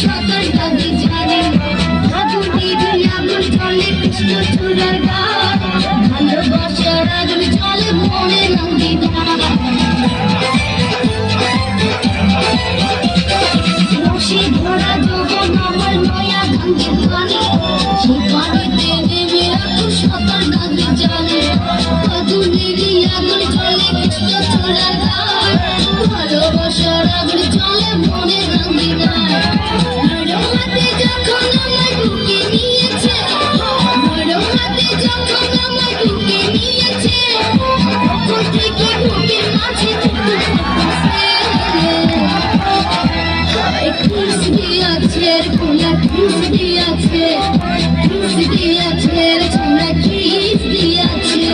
সাঁতার কাঁদি জানে আগুনে আগুন চলে কৃষ্ণ চূড়ার গান ভালোবাসার আগুন চলে মনে নদী রশি ধরা যৌবন আমার নয়া গাঙ্গের পানি সে পানিতে নেমে আগুন সাঁতার কাঁদি জানে আগুনে আগুন চলে কৃষ্ণ চূড়ার গান ভালোবাসার আগুন চলে মনে নদী হাতে যখন আমার বুকে নিয়েছে হাতে যখন আমার বুকে নিয়েছে তখন থেকে বুকের মাঝে খুশি আছে কোলা খুশি আছে ছোলা খুশি আছে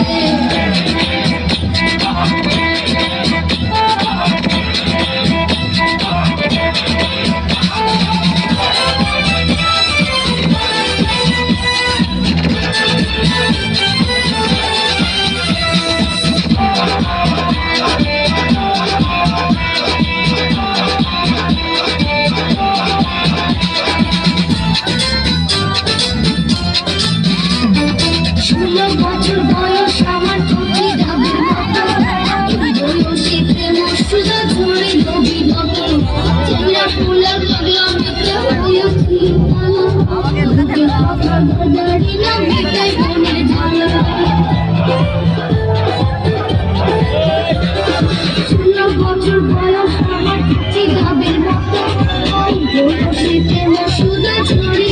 বছর বয়স আমার চোখে যাবে বয়সে প্রেম সুদা ধরে নবী নতুন চেনা ফুলার পাগলা মেতে হয়েছি দাঁড়ি না মেটাই মনের ঝালা 16 বছর বয়স আমার চোখে যাবে মতো বয়সে প্রেম সুদা ধরে